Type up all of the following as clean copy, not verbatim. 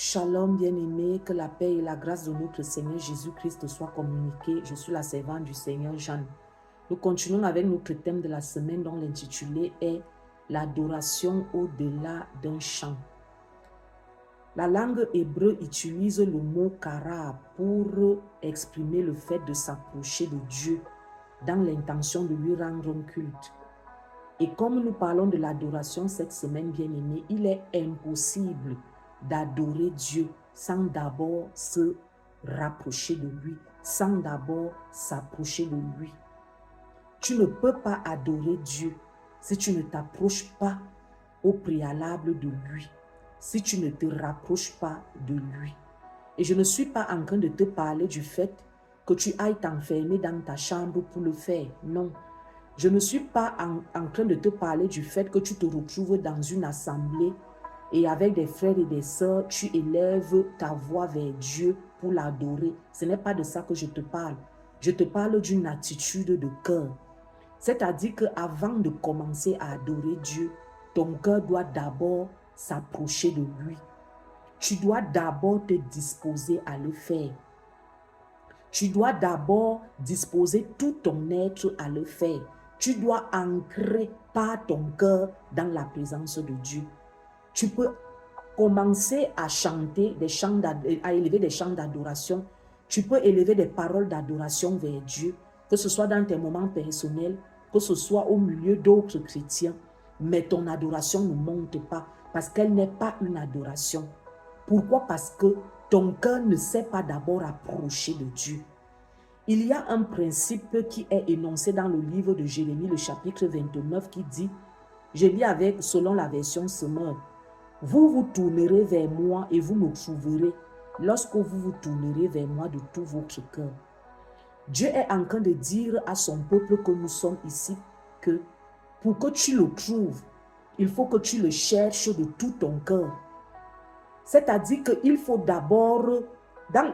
Shalom bien-aimé, que la paix et la grâce de notre Seigneur Jésus-Christ soient communiquées. Je suis la servante du Seigneur Jeanne. Nous continuons avec notre thème de la semaine dont l'intitulé est l'adoration au-delà d'un chant. La langue hébreu utilise le mot kara pour exprimer le fait de s'approcher de Dieu dans l'intention de lui rendre un culte. Et comme nous parlons de l'adoration cette semaine, bien-aimé, il est impossible d'adorer Dieu sans d'abord se rapprocher de lui, sans d'abord s'approcher de lui. Tu ne peux pas adorer Dieu si tu ne t'approches pas au préalable de lui, si tu ne te rapproches pas de lui. Et je ne suis pas en train de te parler du fait que tu ailles t'enfermer dans ta chambre pour le faire. Non. Je ne suis pas en train de te parler du fait que tu te retrouves dans une assemblée et avec des frères et des sœurs, tu élèves ta voix vers Dieu pour l'adorer. Ce n'est pas de ça que je te parle. Je te parle d'une attitude de cœur. C'est-à-dire qu'avant de commencer à adorer Dieu, ton cœur doit d'abord s'approcher de lui. Tu dois d'abord te disposer à le faire. Tu dois d'abord disposer tout ton être à le faire. Tu dois ancrer par ton cœur dans la présence de Dieu. Tu peux commencer à chanter des chants, à élever des chants d'adoration. Tu peux élever des paroles d'adoration vers Dieu, que ce soit dans tes moments personnels, que ce soit au milieu d'autres chrétiens. Mais ton adoration ne monte pas parce qu'elle n'est pas une adoration. Pourquoi? Parce que ton cœur ne s'est pas d'abord approché de Dieu. Il y a un principe qui est énoncé dans le livre de Jérémie, le chapitre 29, qui dit, je lis selon la version Semeur, vous vous tournerez vers moi et vous me trouverez lorsque vous vous tournerez vers moi de tout votre cœur. Dieu est en train de dire à son peuple que nous sommes ici que pour que tu le trouves, il faut que tu le cherches de tout ton cœur. C'est-à-dire qu'il faut d'abord, dans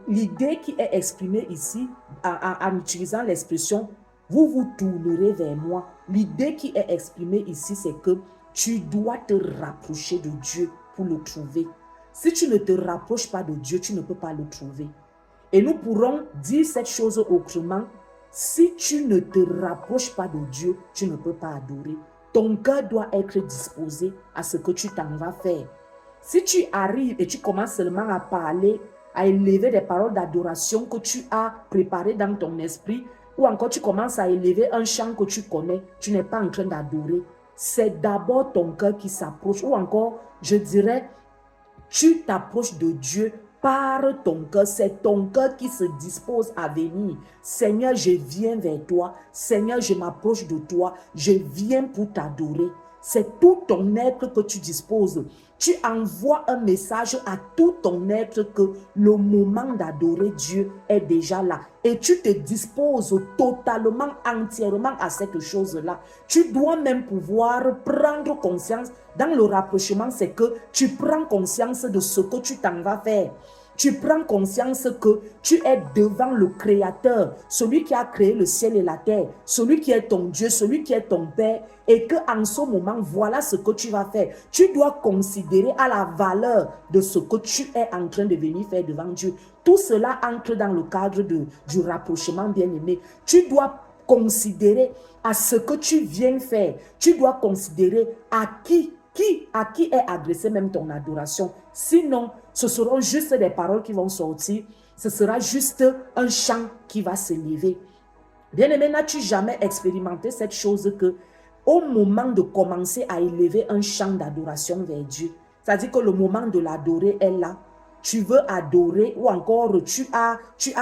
l'idée qui est exprimée ici, en utilisant l'expression « vous vous tournerez vers moi », l'idée qui est exprimée ici, c'est que tu dois te rapprocher de Dieu pour le trouver. Si tu ne te rapproches pas de Dieu, tu ne peux pas le trouver. Et nous pourrons dire cette chose autrement. Si tu ne te rapproches pas de Dieu, tu ne peux pas adorer. Ton cœur doit être disposé à ce que tu t'en vas faire. Si tu arrives et tu commences seulement à parler, à élever des paroles d'adoration que tu as préparées dans ton esprit, ou encore tu commences à élever un chant que tu connais, tu n'es pas en train d'adorer. C'est d'abord ton cœur qui s'approche, ou encore, je dirais, tu t'approches de Dieu par ton cœur. C'est ton cœur qui se dispose à venir. Seigneur, je viens vers toi. Seigneur, je m'approche de toi. Je viens pour t'adorer. C'est tout ton être que tu disposes. Tu envoies un message à tout ton être que le moment d'adorer Dieu est déjà là. Et tu te disposes totalement, entièrement à cette chose-là. Tu dois même pouvoir prendre conscience. Dans le rapprochement, c'est que tu prends conscience de ce que tu t'en vas faire. Tu prends conscience que tu es devant le Créateur, celui qui a créé le ciel et la terre, celui qui est ton Dieu, celui qui est ton Père, et qu'en ce moment, voilà ce que tu vas faire. Tu dois considérer à la valeur de ce que tu es en train de venir faire devant Dieu. Tout cela entre dans le cadre du rapprochement, bien-aimé. Tu dois considérer à ce que tu viens faire. Tu dois considérer à qui est adressée même ton adoration. Sinon, ce seront juste des paroles qui vont sortir. Ce sera juste un chant qui va s'élever. Bien-aimé, n'as-tu jamais expérimenté cette chose que au moment de commencer à élever un chant d'adoration vers Dieu, c'est-à-dire que le moment de l'adorer est là, tu veux adorer ou encore tu as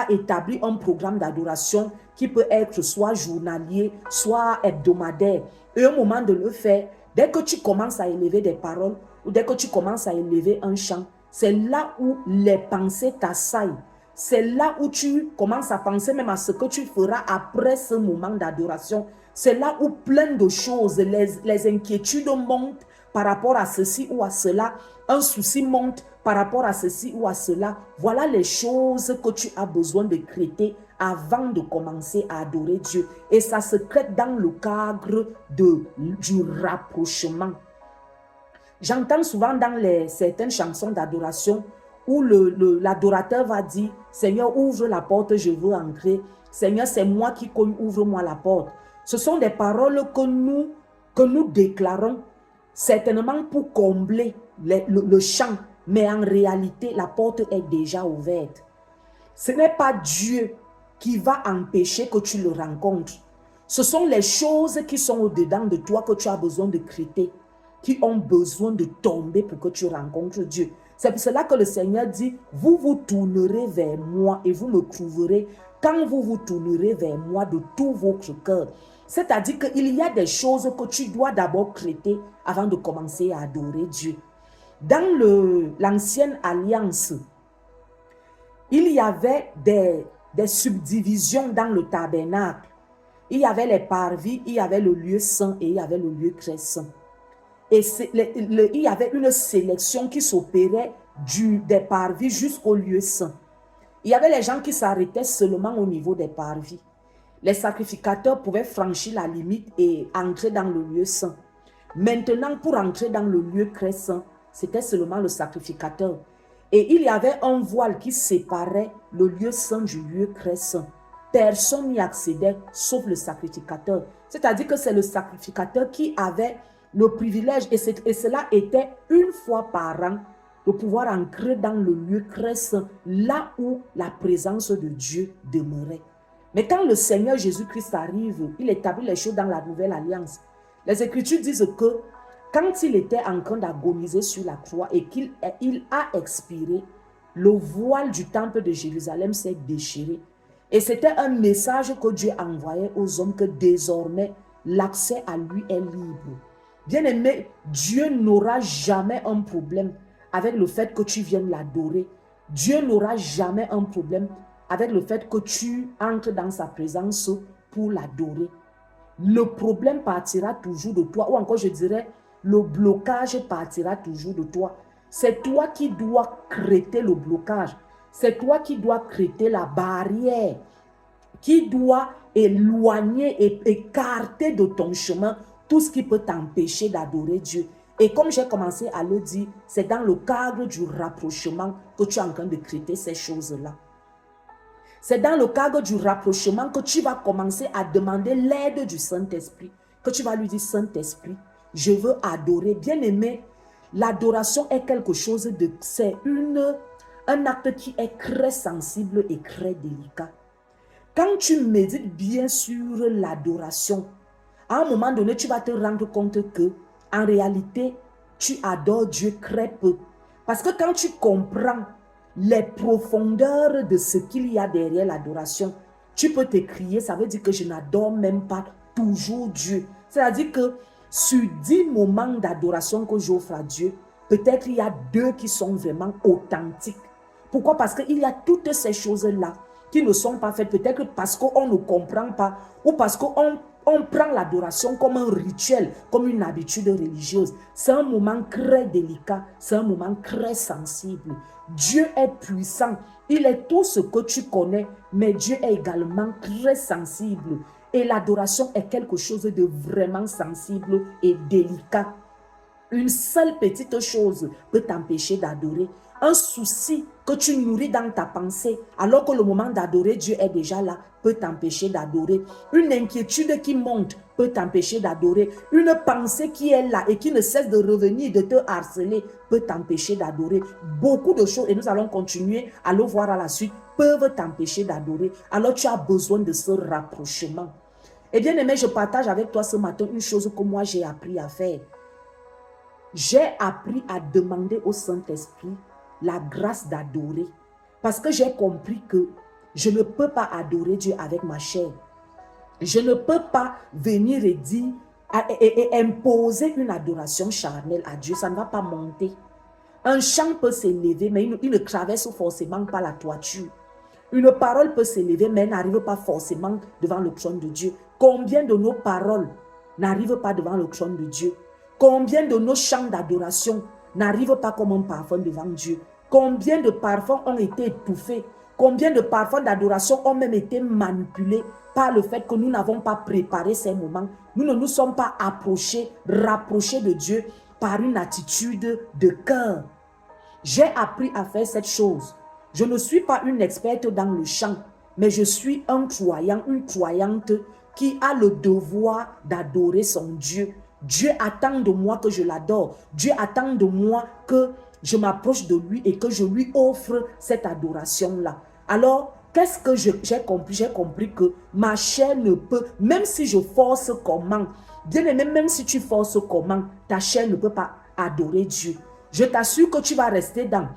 établi un programme d'adoration qui peut être soit journalier, soit hebdomadaire. Et au moment de le faire, dès que tu commences à élever des paroles ou dès que tu commences à élever un chant, c'est là où les pensées t'assaillent. C'est là où tu commences à penser même à ce que tu feras après ce moment d'adoration. C'est là où plein de choses, les inquiétudes montent par rapport à ceci ou à cela. Un souci monte par rapport à ceci ou à cela. Voilà les choses que tu as besoin de traiter avant de commencer à adorer Dieu. Et ça se traite dans le cadre du rapprochement. J'entends souvent dans certaines chansons d'adoration où l'adorateur va dire, Seigneur, ouvre la porte, je veux entrer. Seigneur, c'est moi qui cogne, ouvre-moi la porte. Ce sont des paroles que nous déclarons certainement pour combler le champ. Mais en réalité, la porte est déjà ouverte. Ce n'est pas Dieu qui va empêcher que tu le rencontres. Ce sont les choses qui sont au-dedans de toi que tu as besoin de créer, qui ont besoin de tomber pour que tu rencontres Dieu. C'est pour cela que le Seigneur dit, vous vous tournerez vers moi et vous me trouverez quand vous vous tournerez vers moi de tout votre cœur. C'est-à-dire qu'il y a des choses que tu dois d'abord créer avant de commencer à adorer Dieu. Dans l'ancienne alliance, il y avait des subdivisions dans le tabernacle. Il y avait les parvis, il y avait le lieu saint et il y avait le lieu très saint. Et il y avait une sélection qui s'opérait des parvis jusqu'au lieu saint. Il y avait les gens qui s'arrêtaient seulement au niveau des parvis. Les sacrificateurs pouvaient franchir la limite et entrer dans le lieu saint. Maintenant, pour entrer dans le lieu très saint, c'était seulement le sacrificateur. Et il y avait un voile qui séparait le lieu saint du lieu très saint. Personne n'y accédait sauf le sacrificateur. C'est-à-dire que c'est le sacrificateur qui avait le privilège, et cela était une fois par an, de pouvoir entrer dans le lieu très saint, là où la présence de Dieu demeurait. Mais quand le Seigneur Jésus-Christ arrive, il établit les choses dans la nouvelle alliance. Les Écritures disent que quand il était en train d'agoniser sur la croix et qu'il a expiré, le voile du temple de Jérusalem s'est déchiré. Et c'était un message que Dieu envoyait aux hommes que désormais, l'accès à lui est libre. Bien-aimé, Dieu n'aura jamais un problème avec le fait que tu viennes l'adorer. Dieu n'aura jamais un problème avec le fait que tu entres dans sa présence pour l'adorer. Le problème partira toujours de toi, ou encore je dirais, le blocage partira toujours de toi. C'est toi qui dois créer le blocage. C'est toi qui dois créer la barrière, qui doit éloigner et écarter de ton chemin tout ce qui peut t'empêcher d'adorer Dieu. Et comme j'ai commencé à le dire, c'est dans le cadre du rapprochement que tu es en train de créer ces choses-là. C'est dans le cadre du rapprochement que tu vas commencer à demander l'aide du Saint-Esprit. Que tu vas lui dire, Saint-Esprit, je veux adorer. Bien-aimé, l'adoration est quelque chose de... C'est un acte qui est très sensible et très délicat. Quand tu médites bien sur l'adoration, à un moment donné, tu vas te rendre compte que, en réalité, tu adores Dieu très peu. Parce que quand tu comprends les profondeurs de ce qu'il y a derrière l'adoration, tu peux t'écrier, ça veut dire que je n'adore même pas toujours Dieu. C'est-à-dire que sur 10 moments d'adoration que j'offre à Dieu, peut-être il y a 2 qui sont vraiment authentiques. Pourquoi? Parce qu'il y a toutes ces choses-là qui ne sont pas faites, peut-être parce qu'on ne comprend pas, ou parce qu'on prend l'adoration comme un rituel, comme une habitude religieuse. C'est un moment très délicat, c'est un moment très sensible. Dieu est puissant, il est tout ce que tu connais, mais Dieu est également très sensible. Et l'adoration est quelque chose de vraiment sensible et délicat. Une seule petite chose peut t'empêcher d'adorer. Un souci que tu nourris dans ta pensée, alors que le moment d'adorer Dieu est déjà là, peut t'empêcher d'adorer. Une inquiétude qui monte peut t'empêcher d'adorer. Une pensée qui est là et qui ne cesse de revenir, de te harceler, peut t'empêcher d'adorer. Beaucoup de choses, et nous allons continuer à le voir à la suite, peuvent t'empêcher d'adorer. Alors tu as besoin de ce rapprochement. Et bien aimé, je partage avec toi ce matin une chose que moi j'ai appris à faire. J'ai appris à demander au Saint-Esprit la grâce d'adorer. Parce que j'ai compris que je ne peux pas adorer Dieu avec ma chair. Je ne peux pas venir et dire et imposer une adoration charnelle à Dieu. Ça ne va pas monter. Un chant peut s'élever, mais il ne traverse forcément pas la toiture. Une parole peut s'élever, mais elle n'arrive pas forcément devant le trône de Dieu. Combien de nos paroles n'arrivent pas devant le trône de Dieu? Combien de nos chants d'adoration n'arrivent pas comme un parfum devant Dieu? Combien de parfums ont été étouffés? Combien de parfums d'adoration ont même été manipulés par le fait que nous n'avons pas préparé ces moments? Nous ne nous sommes pas approchés, rapprochés de Dieu par une attitude de cœur. J'ai appris à faire cette chose. Je ne suis pas une experte dans le chant, mais je suis un croyant, une croyante qui a le devoir d'adorer son Dieu. Dieu attend de moi que je l'adore. Dieu attend de moi que je m'approche de lui et que je lui offre cette adoration-là. Alors, qu'est-ce que j'ai compris? J'ai compris que ma chair ne peut, même si je force comment, bien aimé, même si tu forces comment, ta chair ne peut pas adorer Dieu. Je t'assure que tu vas rester dans.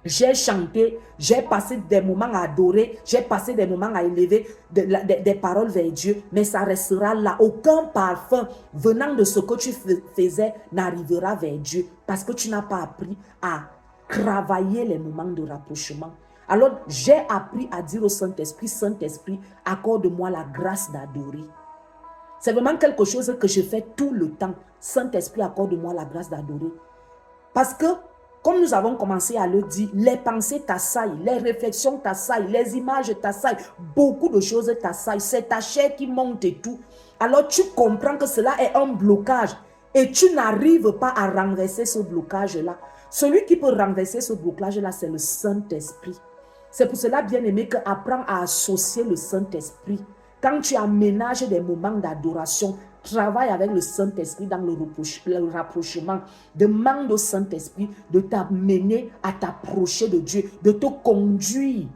J'ai chanté, j'ai passé des moments à adorer, j'ai passé des moments à élever des paroles vers Dieu, mais ça restera là. Aucun parfum venant de ce que tu faisais n'arrivera vers Dieu parce que tu n'as pas appris à travailler les moments de rapprochement. Alors, j'ai appris à dire au Saint-Esprit, Saint-Esprit, accorde-moi la grâce d'adorer. C'est vraiment quelque chose que je fais tout le temps. Saint-Esprit, accorde-moi la grâce d'adorer. Parce que, comme nous avons commencé à le dire, les pensées t'assaillent, les réflexions t'assaillent, les images t'assaillent, beaucoup de choses t'assaillent. C'est ta chair qui monte et tout. Alors tu comprends que cela est un blocage et tu n'arrives pas à renverser ce blocage-là. Celui qui peut renverser ce blocage-là, c'est le Saint-Esprit. C'est pour cela, bien aimé, qu'apprends à associer le Saint-Esprit. Quand tu aménages des moments d'adoration, travaille avec le Saint-Esprit dans le rapprochement. Demande au Saint-Esprit de t'amener à t'approcher de Dieu, de te conduire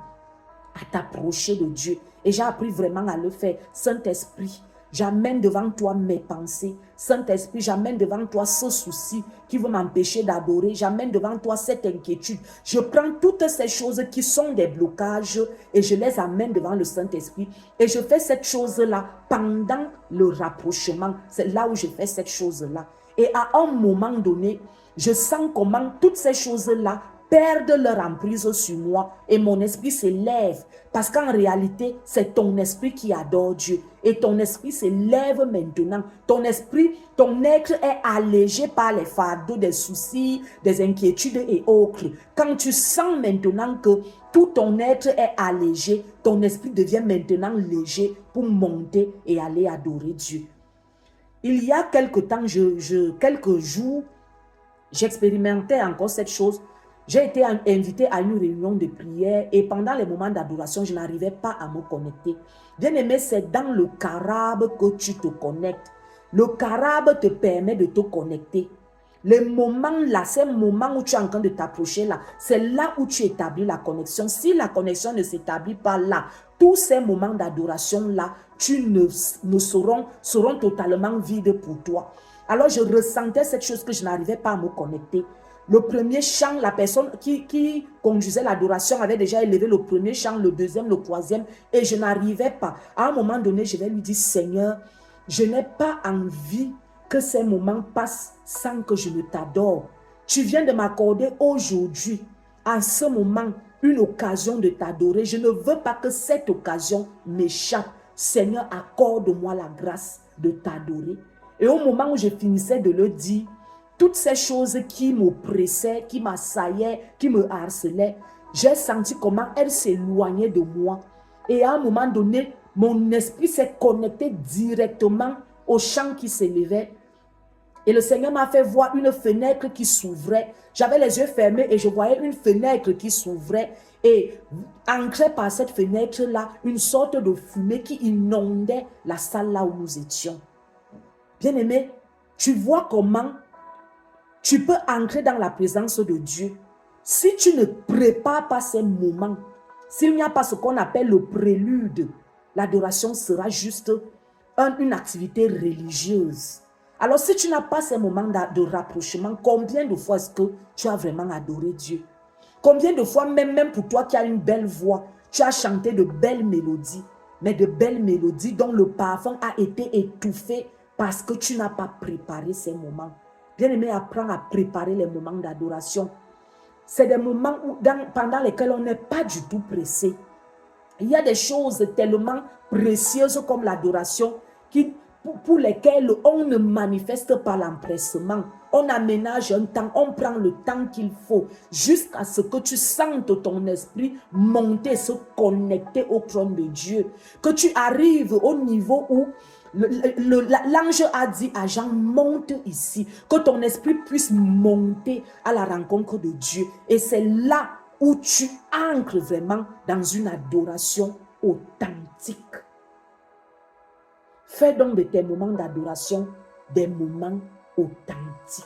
à t'approcher de Dieu. Et j'ai appris vraiment à le faire. Saint-Esprit, j'amène devant toi mes pensées. Saint-Esprit, j'amène devant toi ce souci qui veut m'empêcher d'adorer. J'amène devant toi cette inquiétude. Je prends toutes ces choses qui sont des blocages et je les amène devant le Saint-Esprit. Et je fais cette chose-là pendant le rapprochement. C'est là où je fais cette chose-là. Et à un moment donné, je sens comment toutes ces choses-là perdent leur emprise sur moi et mon esprit s'élève parce qu'en réalité, c'est ton esprit qui adore Dieu et ton esprit s'élève maintenant. Ton esprit, ton être est allégé par les fardeaux, des soucis, des inquiétudes et autres. Quand tu sens maintenant que tout ton être est allégé, ton esprit devient maintenant léger pour monter et aller adorer Dieu. Il y a quelque temps, quelques jours, j'expérimentais encore cette chose. J'ai été invité à une réunion de prière et pendant les moments d'adoration, je n'arrivais pas à me connecter. Bien aimé, c'est dans le carabe que tu te connectes. Le carabe te permet de te connecter. Les moments là, ces moments où tu es en train de t'approcher là, c'est là où tu établis la connexion. Si la connexion ne s'établit pas là, tous ces moments d'adoration là, seront totalement vides pour toi. Alors je ressentais cette chose que je n'arrivais pas à me connecter. Le premier chant, la personne qui conduisait l'adoration avait déjà élevé le premier chant, le deuxième, le troisième, et je n'arrivais pas. À un moment donné, je vais lui dire, Seigneur, je n'ai pas envie que ces moments passent sans que je ne t'adore. Tu viens de m'accorder aujourd'hui, en ce moment, une occasion de t'adorer. Je ne veux pas que cette occasion m'échappe. Seigneur, accorde-moi la grâce de t'adorer. Et au moment où je finissais de le dire, toutes ces choses qui m'oppressaient, qui m'assaillaient, qui me harcelaient, j'ai senti comment elles s'éloignaient de moi. Et à un moment donné, mon esprit s'est connecté directement au chant qui s'élevait. Et le Seigneur m'a fait voir une fenêtre qui s'ouvrait. J'avais les yeux fermés et je voyais une fenêtre qui s'ouvrait. Et ancrée par cette fenêtre-là, une sorte de fumée qui inondait la salle là où nous étions. Bien-aimé, tu vois comment tu peux entrer dans la présence de Dieu. Si tu ne prépares pas ces moments, s'il n'y a pas ce qu'on appelle le prélude, l'adoration sera juste une activité religieuse. Alors si tu n'as pas ces moments de rapprochement, combien de fois est-ce que tu as vraiment adoré Dieu? Combien de fois, même pour toi qui as une belle voix, tu as chanté de belles mélodies, mais de belles mélodies dont le parfum a été étouffé parce que tu n'as pas préparé ces moments. Bien-aimé, apprends à préparer les moments d'adoration. C'est des moments pendant lesquels on n'est pas du tout pressé. Il y a des choses tellement précieuses comme l'adoration pour lesquelles on ne manifeste pas l'empressement. On aménage un temps, on prend le temps qu'il faut jusqu'à ce que tu sentes ton esprit monter, se connecter au trône de Dieu. Que tu arrives au niveau où L'ange a dit à Jean, monte ici, que ton esprit puisse monter à la rencontre de Dieu. Et c'est là où tu ancres vraiment dans une adoration authentique. Fais donc de tes moments d'adoration des moments authentiques.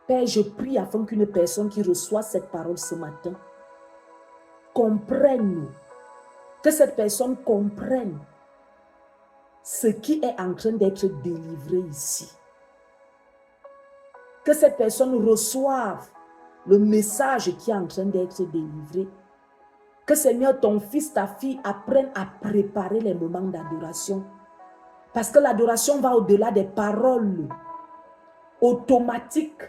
Père, je prie afin qu'une personne qui reçoit cette parole ce matin comprenne, que cette personne comprenne ce qui est en train d'être délivré ici. Que cette personne reçoive le message qui est en train d'être délivré. Que Seigneur, ton fils, ta fille apprennent à préparer les moments d'adoration. Parce que l'adoration va au-delà des paroles automatiques.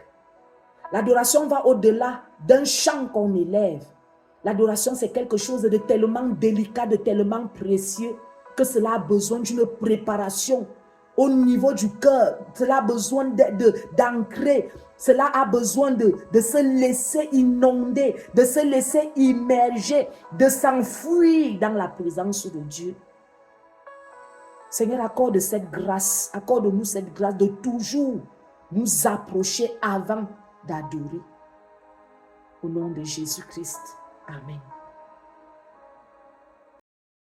L'adoration va au-delà d'un chant qu'on élève. L'adoration, c'est quelque chose de tellement délicat, de tellement précieux, que cela a besoin d'une préparation au niveau du cœur. Cela a besoin d'ancrer. Cela a besoin de se laisser inonder, de se laisser immerger, de s'enfuir dans la présence de Dieu. Seigneur, accorde cette grâce, accorde-nous cette grâce de toujours nous approcher avant d'adorer. Au nom de Jésus-Christ. Amen.